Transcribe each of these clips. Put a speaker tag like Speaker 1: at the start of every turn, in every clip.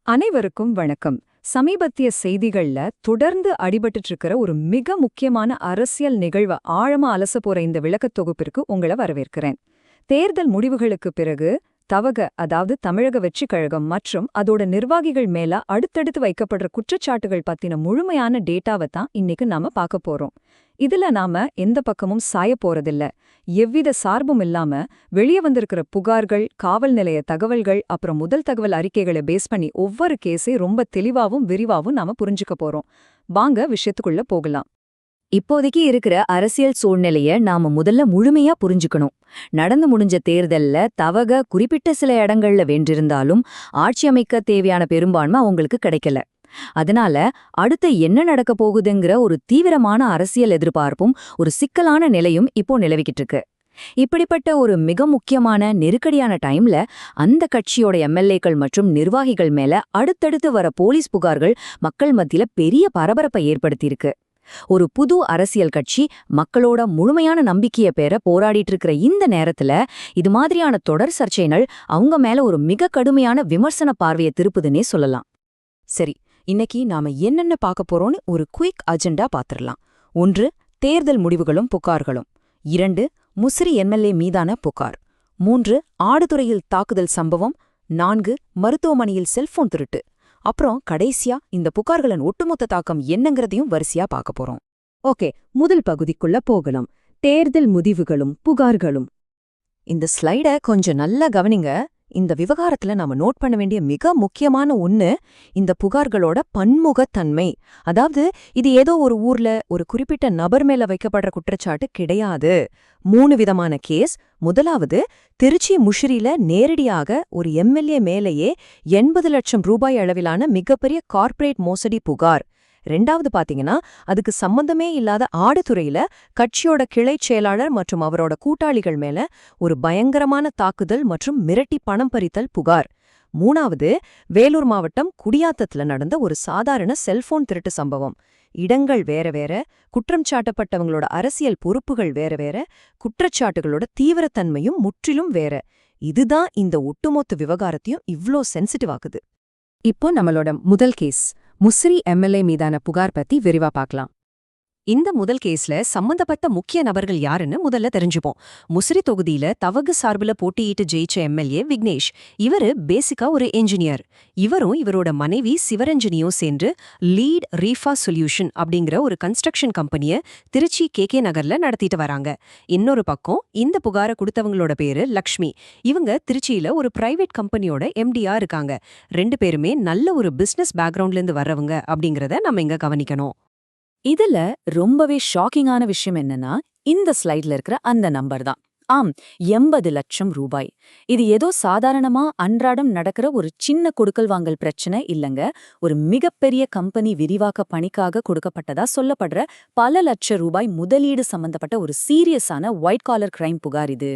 Speaker 1: அனைவருக்கும் வணக்கம். சமீபத்திய செய்திகள்ல தொடர்ந்து அடிபட்டுட்டு இருக்கிற ஒரு மிக முக்கியமான அரசியல் நிகழ்வை ஆழமா அலச போற இந்த விளக்கத் தொகுப்பிற்கு உங்களை வரவேற்கிறேன். தேர்தல் முடிவுகளுக்கு பிறகு அதாவது தமிழக வெற்றிக் கழகம் மற்றும் அதோட நிர்வாகிகள் மேல அடுத்தடுத்து வைக்கப்படுற குற்றச்சாட்டுகள் பத்தின முழுமையான டேட்டாவை தான் இன்னைக்கு நாம பார்க்க போறோம். இதுல நாம எந்த பக்கமும் சாய போறதில்ல. எவ்வித சார்பும் இல்லாம வெளியே வந்திருக்கிற புகார்கள், காவல் நிலைய தகவல்கள், அப்புறம் முதல் தகவல் அறிக்கைகளை பேஸ் பண்ணி ஒவ்வொரு கேஸை ரொம்ப தெளிவாவும் விரிவாவும் நாம புரிஞ்சுக்க போறோம். வாங்க விஷயத்துக்குள்ள போகலாம்.
Speaker 2: இப்போதைக்கு இருக்கிற அரசியல் சூழ்நிலைய நாம முதல்ல முழுமையா புரிஞ்சுக்கணும். நடந்து முடிஞ்ச தேர்தல்ல குறிப்பிட்ட சில இடங்கள்ல வென்றிருந்தாலும் ஆட்சி அமைக்க தேவையான பெரும்பான்மை அவங்களுக்கு கிடைக்கல. அதனால அடுத்து என்ன நடக்க போகுதுங்கிற ஒரு தீவிரமான அரசியல் எதிர்பார்ப்பும் ஒரு சிக்கலான நிலையும் இப்போ நிலவிக்கிட்டு இருக்கு. இப்படிப்பட்ட ஒரு மிக முக்கியமான நெருக்கடியான டைம்ல அந்த கட்சியோட எம்எல்ஏக்கள் மற்றும் நிர்வாகிகள் மேல அடுத்தடுத்து வர போலீஸ் புகார்கள் மக்கள் மத்தியில பெரிய பரபரப்பை ஏற்படுத்தியிருக்கு. ஒரு புது அரசியல் கட்சி மக்களோட முழுமையான நம்பிக்கைய பெற போராடிட்டு இருக்கிற இந்த நேரத்துல இது மாதிரியான தொடர் சர்ச்சைகள் அவங்க மேல ஒரு மிக கடுமையான விமர்சன பார்வையை திருப்புதுன்னே சொல்லலாம். சரி, இன்னைக்கு நாம என்னென்ன பார்க்க போறோம்னு ஒரு குயிக் அஜெண்டா பாத்திரலாம். 1. தேர்தல் முடிவுகளும் புகார்களும். 2. முசிறி எம்எல்ஏ மீதான புகார். 3. ஆடுதுறையில் தாக்குதல் சம்பவம். 4. மருத்துவமனையில் செல்போன் திருட்டு. அப்புறம் கடைசியா இந்த புகார்களின் ஒட்டுமொத்த தாக்கம் என்னங்கிறதையும் வரிசையா பார்க்க போறோம்.
Speaker 3: ஓகே, முதல் பகுதிக்குள்ள போகலாம். தேர்தல் முடிவுகளும் புகார்களும்.
Speaker 2: இந்த ஸ்லைட கொஞ்சம் நல்லா கவனிங்க. இந்த விவகாரத்துல நாம நோட் பண்ண வேண்டிய மிக முக்கியமான ஒண்ணு இந்த புகார்களோட பன்முகத்தன்மை. அதாவது இது ஏதோ ஒரு ஊர்ல ஒரு குறிப்பிட்ட நபர் மேல வைக்கப்படுற குற்றச்சாட்டு கிடையாது. 3 விதமான கேஸ். முதலாவது, திருச்சி முஷிரில நேரடியாக ஒரு எம்எல்ஏ மேலேயே 80 லட்சம் ரூபாய் அளவிலான மிகப்பெரிய கார்ப்பரேட் மோசடி புகார். 2வது பாத்தீங்கன்னா, அதுக்கு சம்பந்தமே இல்லாத ஆடுதுறையில கட்சியோட கிளைச் செயலாளர் மற்றும் அவரோட கூட்டாளிகள் மேல ஒரு பயங்கரமான தாக்குதல் மற்றும் மிரட்டி பணம் பறித்தல் புகார். 3வது, வேலூர் மாவட்டம் குடியாத்தத்துல நடந்த ஒரு சாதாரண செல்போன் திருட்டு சம்பவம். இடங்கள் வேற வேற, குற்றம் சாட்டப்பட்டவங்களோட அரசியல் பொறுப்புகள் வேற வேற, குற்றச்சாட்டுகளோட தீவிரத்தன்மையும் முற்றிலும் வேற. இதுதான் இந்த ஒட்டுமொத்த விவகாரத்தையும் இவ்ளோ சென்சிட்டிவ் ஆக்குது.
Speaker 3: இப்போ நம்மளோட முதல் கேஸ், முசிறி எம்எல்ஏ மீதான புகார் பத்தி விரிவா பார்க்கலாம்.
Speaker 4: இந்த முதல் கேஸ்ல சம்பந்தப்பட்ட முக்கிய நபர்கள் யாருன்னு முதல்ல தெரிஞ்சுப்போம். முசிறி தொகுதியில தவகு சார்புல போட்டியிட்டு ஜெயிச்ச எம்எல்ஏ விக்னேஷ். இவரு பேசிக்கா ஒரு என்ஜினியர். இவரும் இவரோட மனைவி சிவரஞ்சனியும் சேர்ந்து லீட் ரீஃபா சொல்யூஷன் அப்படிங்கிற ஒரு கன்ஸ்ட்ரக்ஷன் கம்பெனிய திருச்சி கே நகர்ல நடத்திட்டு வராங்க. இன்னொரு பக்கம் இந்த புகார கொடுத்தவங்களோட பேரு லக்ஷ்மி. இவங்க திருச்சியில ஒரு பிரைவேட் கம்பெனியோட எம்டியா இருக்காங்க. 2 பேருமே நல்ல ஒரு பிசினஸ் பேக்ரவுண்ட்ல இருந்து வர்றவங்க அப்படிங்கறத நம்ம இங்க கவனிக்கணும்.
Speaker 2: இதுல ரொம்பவே ஷாக்கிங்கான விஷயம் என்னன்னா, இந்த ஸ்லைட்ல இருக்கிற அந்த நம்பர் தான். 80 லட்சம் ரூபாய். இது ஏதோ சாதாரணமா அன்றாடம் நடக்கிற ஒரு சின்ன கொடுக்கல் வாங்கல் பிரச்சனை இல்லங்க. ஒரு மிகப்பெரிய கம்பெனி விரிவாக்க பணிக்காக கொடுக்கப்பட்டதா சொல்லப்படுற பல லட்சம் ரூபாய் முதலீடு சம்பந்தப்பட்ட ஒரு சீரியஸான ஒயிட் காலர் கிரைம் புகார் இது.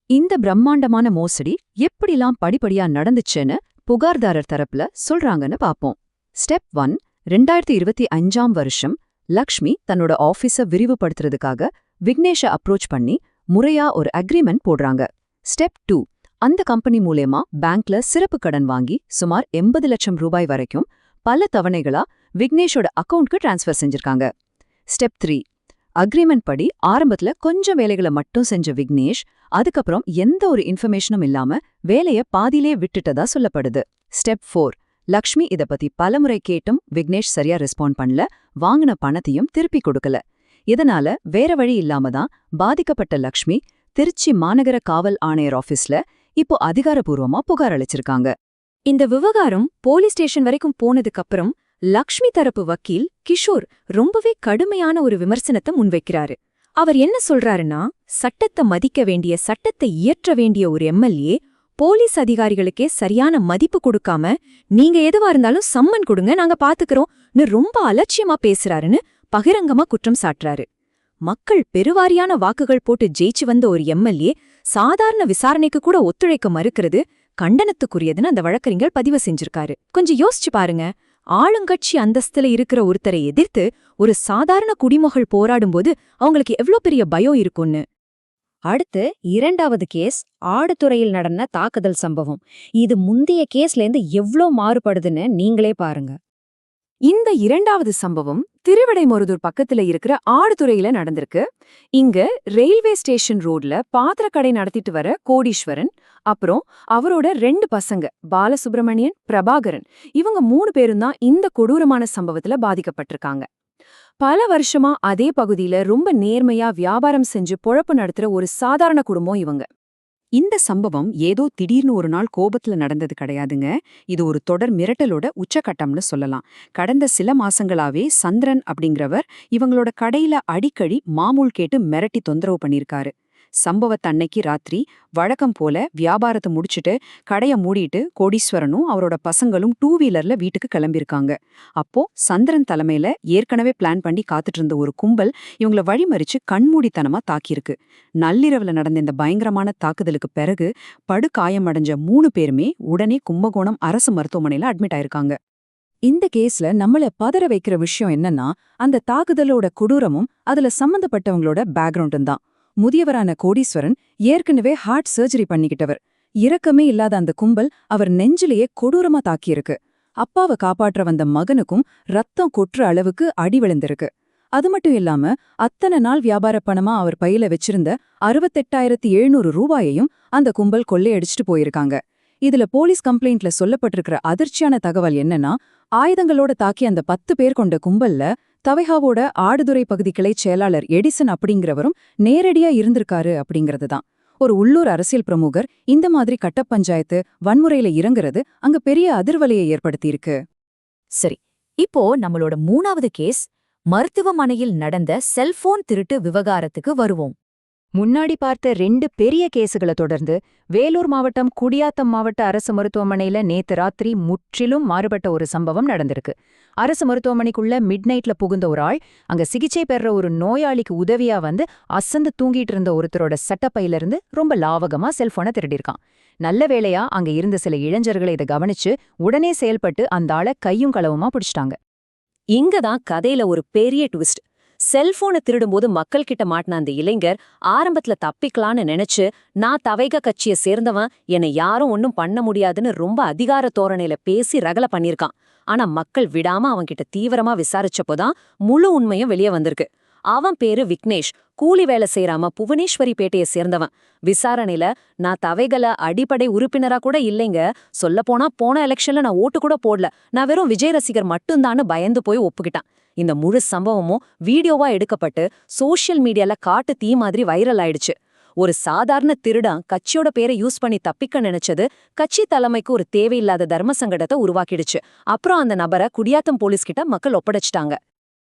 Speaker 3: இந்த பிரம்மாண்டமான மோசடி எப்படிலாம் படிப்படியா நடந்துச்சுன்னு புகார்தாரர் தரப்புல சொல்றாங்கன்னு பாப்போம். ஸ்டெப் 1. 2025ஆம் வருஷம் லக்ஷ்மி தன்னோட ஆபீஸ விரிவுபடுத்துறதுக்காக விக்னேஷ அப்ரோச் பண்ணி முறையா ஒரு அக்ரிமெண்ட் போடுறாங்க. ஸ்டெப் 2. அந்த கம்பெனி மூலமா பேங்க்ல சிறப்பு கடன் வாங்கி சுமார் 80 லட்சம் ரூபாய் வரைக்கும் பல தவணைகளா விக்னேஷோட அக்கவுண்ட்க்கு டிரான்ஸ்ஃபர் செஞ்சிருக்காங்க. ஸ்டெப் 3. அக்ரிமெண்ட் படி ஆரம்பத்துல கொஞ்சம் வேலைகளை மட்டும் செஞ்ச விக்னேஷ் அதுக்கப்புறம் எந்த ஒரு இன்ஃபர்மேஷனும் இல்லாம வேலைய பாதியிலே விட்டுட்டதா சொல்லப்படுது. ஸ்டெப் 4. லக்ஷ்மி இத பத்தி பலமுறை கேட்டும் விக்னேஷ் சரியா ரெஸ்பாண்ட் பண்ணல, வாங்கின பணத்தையும் திருப்பி கொடுக்கல. இதனால வேற வழி இல்லாம தான் பாதிக்கப்பட்ட லக்ஷ்மி திருச்சி மாநகர காவல் ஆணையர் ஆபீஸ்ல இப்போ அதிகாரப்பூர்வமா புகார் அளிச்சிருக்காங்க.
Speaker 1: இந்த விவகாரம் போலீஸ் ஸ்டேஷன் வரைக்கும் போனதுக்கு அப்புறம் லக்ஷ்மி தரப்பு வக்கீல் கிஷோர் ரொம்பவே கடுமையான ஒரு விமர்சனத்தை முன்வைக்கிறாரு. அவர் என்ன சொல்றாருன்னா, சட்டத்தை மதிக்க வேண்டிய, சட்டத்தை இயற்ற வேண்டிய ஒரு எம்எல்ஏ போலீஸ் அதிகாரிகளுக்கே சரியான மதிப்பு கொடுக்காம நீங்க எதுவா இருந்தாலும் சம்மன் கொடுங்க, நாங்க பாத்துக்கிறோம்னு ரொம்ப அலட்சியமா பேசுறாருன்னு பகிரங்கமா குற்றம் சாட்டுறாரு. மக்கள் பெருவாரியான வாக்குகள் போட்டு ஜெயிச்சு வந்த ஒரு எம்எல்ஏ சாதாரண விசாரணைக்கு கூட ஒத்துழைக்க மறுக்கிறது கண்டனத்துக்குரியதுன்னு அந்த வழக்கறிஞர் பதிவு செஞ்சிருக்காரு. கொஞ்சம் யோசிச்சு பாருங்க. ஆளுங்கட்சி அந்தஸ்துல இருக்கிற ஒருத்தரை எதிர்த்து ஒரு சாதாரண குடிமகள் போராடும்போது அவங்களுக்கு எவ்ளோ பெரிய பயம் இருக்கும்னு.
Speaker 2: அடுத்து 2வது கேஸ் ஆடுதுறையில் நடந்த தாக்குதல் சம்பவம். இது முந்தைய கேஸ்லேருந்து எவ்ளோ மாறுபடுதுன்னு நீங்களே பாருங்க.
Speaker 1: இந்த 2வது சம்பவம் திருவிடைமருதூர் பக்கத்துல இருக்கிற ஆடுதுறையில நடந்திருக்கு. இங்க ரயில்வே ஸ்டேஷன் ரோட்ல பாத்திரக்கடை நடத்திட்டு வர கோடீஸ்வரன், அப்புறம் அவரோட 2 பசங்க பாலசுப்ரமணியன், பிரபாகரன், இவங்க 3 பேரும் தான் இந்த கொடூரமான சம்பவத்துல பாதிக்கப்பட்டிருக்காங்க. பல வருஷமா அதே பகுதியில ரொம்ப நேர்மையா வியாபாரம் செஞ்சு பொழப்பு நடத்துற ஒரு சாதாரண குடும்பம் இவங்க. இந்த சம்பவம் ஏதோ திடீர்னு ஒரு நாள் கோபத்துல நடந்தது கிடையாதுங்க. இது ஒரு தொடர் மிரட்டலோட உச்சகட்டம்னு சொல்லலாம். கடந்த சில மாசங்களாவே சந்திரன் அப்படிங்கிறவர் இவங்களோட கடையில அடிக்கடி மாமூல் கேட்டு மிரட்டி தொந்தரவு பண்ணிருக்காரு. சம்பவத்தன்னைக்கு ராத்திரி வழக்கம் போல வியாபாரத்தை முடிச்சுட்டு கடைய மூடிட்டு கோடீஸ்வரனும் அவரோட பசங்களும் 2 வீலர்ல வீட்டுக்கு கிளம்பியிருக்காங்க. அப்போ சந்திரன் தலைமையில ஏற்கனவே பிளான் பண்ணி காத்துட்டு இருந்த ஒரு கும்பல் இவங்கள வழிமறிச்சு கண்மூடித்தனமா தாக்கியிருக்கு. நள்ளிரவுல நடந்த இந்த பயங்கரமான தாக்குதலுக்கு பிறகு படுகாயமடைஞ்ச 3 பேருமே உடனே கும்பகோணம் அரசு மருத்துவமனையில அட்மிட் ஆயிருக்காங்க. இந்த கேஸ்ல நம்மள பதற வைக்கிற விஷயம் என்னன்னா, அந்த தாக்குதலோட கொடூரமும் அதுல சம்பந்தப்பட்டவங்களோட பேக்ரவுண்டும் தான். முதியவரான கோடீஸ்வரன் ஏற்கனவே ஹார்ட் சர்ஜரி பண்ணிக்கிட்டவர். இரக்கமே இல்லாத அந்த கும்பல் அவர் நெஞ்சிலேயே கொடூரமா தாக்கியிருக்கு. அப்பாவை காப்பாற்ற வந்த மகனுக்கும் ரத்தம் கொட்டுற அளவுக்கு அடி விழுந்திருக்கு. அது மட்டும் இல்லாம அத்தனை நாள் வியாபார பணமா அவர் பையில வச்சிருந்த 68,700 ரூபாயையும் அந்த கும்பல் கொள்ளையடிச்சிட்டு போயிருக்காங்க. இதுல போலீஸ் கம்ப்ளைண்ட்ல சொல்லப்பட்டிருக்கிற அதிர்ச்சியான தகவல் என்னன்னா, ஆயுதங்களோட தாக்கி அந்த 10 பேர் கொண்ட கும்பல்ல தவைஹாவோட ஆடுதுறை பகுதி கிளை செயலாளர் எடிசன் அப்படிங்கிறவரும் நேரடியா இருந்திருக்காரு அப்படிங்கிறதுதான். ஒரு உள்ளூர் அரசியல் பிரமுகர் இந்த மாதிரி கட்டப் பஞ்சாயத்து வன்முறையில இறங்குறது அங்க பெரிய அதிர்வலையை ஏற்படுத்தியிருக்கு.
Speaker 2: சரி, இப்போ நம்மளோட 3வது கேஸ் மருத்துவமனையில் நடந்த செல்போன் திருட்டு விவகாரத்துக்கு வருவோம்.
Speaker 1: முன்னாடி பார்த்த 2 பெரிய கேசுகளை தொடர்ந்து வேலூர் மாவட்டம் குடியாத்தம் மாவட்ட அரசு மருத்துவமனையில நேத்து ராத்திரி முற்றிலும் மாறுபட்ட ஒரு சம்பவம் நடந்திருக்கு. அரசு மருத்துவமனைக்குள்ள மிட்நைட்ல புகுந்த ஒரு ஆள் அங்க சிகிச்சை பெற ஒரு நோயாளிக்கு உதவியா வந்து அசந்து தூங்கிட்டு இருந்த ஒருத்தரோட சட்டப்பையிலிருந்து ரொம்ப லாவகமா செல்போனை திருடிருக்கான். நல்ல வேளையா அங்க இருந்த சில இளைஞர்களை இதை கவனிச்சு உடனே செயல்பட்டு அந்த ஆளை கையும் களவுமா பிடிச்சிட்டாங்க.
Speaker 2: இங்கதான் கதையில ஒரு பெரிய ட்விஸ்ட். செல்போனை திருடும்போது மக்கள் கிட்ட மாட்டின அந்த இளைஞர் ஆரம்பத்துல தப்பிக்கலான்னு நினைச்சு, நான் தவைக கட்சியை சேர்ந்தவன், என்னை யாரும் ஒன்னும் பண்ண முடியாதுன்னு ரொம்ப அதிகார தோரணையில பேசி ரகல பண்ணிருக்கான். ஆனா மக்கள் விடாம அவன்கிட்ட தீவிரமா விசாரிச்சப்போதான் முழு உண்மையும் வெளியே வந்திருக்கு. அவன் பேரு விக்னேஷ். கூலி வேலை செய்யறாம புவனேஸ்வரி பேட்டையை சேர்ந்தவன். விசாரணையில, நான் தவைகள அடிப்படை உறுப்பினரா கூட இல்லைங்க, சொல்லப்போனா போன எலெக்ஷன்ல நான் ஓட்டு கூட போடல, நான் வெறும் விஜய் ரசிகர் மட்டும்தான்னு பயந்து போய் ஒப்புக்கிட்டான். இந்த முழு சம்பவமும் வீடியோவா எடுக்கப்பட்டு சோஷியல் மீடியால காட்டு தீ மாதிரி வைரல் ஆயிடுச்சு. ஒரு சாதாரண திருடன் கட்சியோட பேரை யூஸ் பண்ணி தப்பிக்க நினைச்சது கட்சி தலைமைக்கு ஒரு தேவையில்லாத தர்ம சங்கடத்தை உருவாக்கிடுச்சு. அப்புறம் அந்த நபரை குடியாத்தம் போலீஸ் கிட்ட மக்கள் ஒப்படைச்சிட்டாங்க.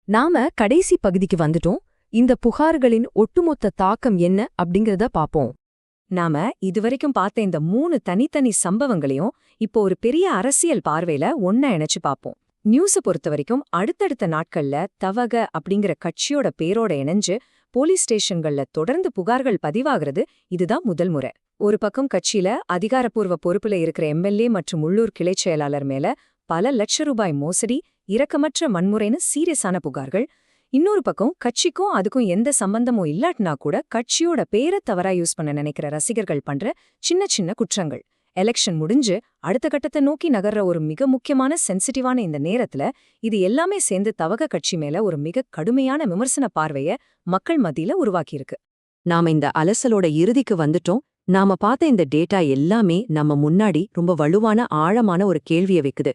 Speaker 1: நாம கடைசி பகுதிக்கு வந்துட்டோம். இந்த புகார்களின் ஒட்டுமொத்த தாக்கம் என்ன அப்படிங்கறத பாப்போம். நாம இதுவரைக்கும் பார்த்த இந்த 3 தனித்தனி சம்பவங்களையும் இப்போ ஒரு பெரிய அரசியல் பார்வையில ஒன்னா இணைச்சு பாப்போம். நியூஸை பொறுத்த வரைக்கும் அடுத்தடுத்த நாட்கள்ல தவக அப்படிங்கிற கட்சியோட பேரோட இணைஞ்சு போலீஸ் ஸ்டேஷன்கள்ல தொடர்ந்து புகார்கள் பதிவாகிறது இதுதான் முதல் முறை. ஒரு பக்கம் கட்சியில அதிகாரப்பூர்வ பொறுப்புல இருக்கிற எம்எல்ஏ மற்றும் உள்ளூர் கிளை செயலாளர் மேல பல லட்ச ரூபாய் மோசடி, இரக்கமற்ற வன்முறைன்னு சீரியஸான புகார்கள். இன்னொரு பக்கம் கட்சிக்கும் அதுக்கும் எந்த சம்பந்தமும் இல்லாட்டினா கூட கட்சியோட பேரை தவறா யூஸ் பண்ண நினைக்கிற ரசிகர்கள் பண்ற சின்ன சின்ன குற்றங்கள். எலெக்ஷன் முடிஞ்சு அடுத்த கட்டத்தை நோக்கி நகர்ற ஒரு மிக முக்கியமான சென்சிட்டிவான இந்த நேரத்துல இது எல்லாமே சேர்ந்து தவக கட்சி மேல ஒரு மிக கடுமையான விமர்சன பார்வைய மக்கள் மத்தியில உருவாக்கியிருக்கு.
Speaker 3: நாம இந்த அலசலோட இறுதிக்கு வந்துட்டோம். நாம பார்த்த இந்த டேட்டா எல்லாமே நம்ம முன்னாடி ரொம்ப வலுவான ஆழமான ஒரு கேள்வியை வைக்குது.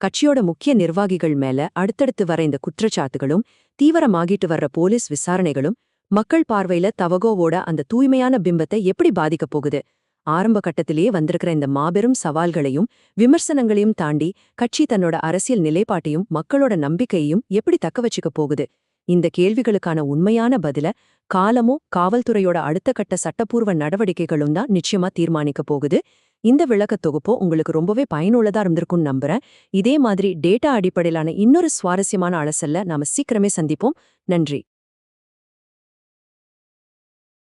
Speaker 3: கட்சியோட முக்கிய நிர்வாகிகள் மேல அடுத்தடுத்து வர இந்த குற்றச்சாட்டுகளும் தீவிரமாகிட்டு வர்ற போலீஸ் விசாரணைகளும் மக்கள் பார்வையில தவகோவோட அந்த தூய்மையான பிம்பத்தை எப்படி பாதிக்கப் போகுது? ஆரம்ப கட்டத்திலேயே வந்திருக்கிற இந்த மாபெரும் சவால்களையும் விமர்சனங்களையும் தாண்டி கட்சி தன்னோட அரசியல் நிலைப்பாட்டையும் மக்களோட நம்பிக்கையையும் எப்படி தக்க வச்சுக்க போகுது? இந்த கேள்விகளுக்கான உண்மையான பதில காலமும் காவல்துறையோட அடுத்த கட்ட சட்டப்பூர்வ நடவடிக்கைகளும் தான் நிச்சயமா தீர்மானிக்க போகுது. இந்த விளக்கத் தொகுப்போ உங்களுக்கு ரொம்பவே பயனுள்ளதா இருந்திருக்கும்னு நம்புறேன். இதே மாதிரி டேட்டா அடிப்படையிலான இன்னொரு சுவாரஸ்யமான அலசல்ல நாம சீக்கிரமே சந்திப்போம். நன்றி.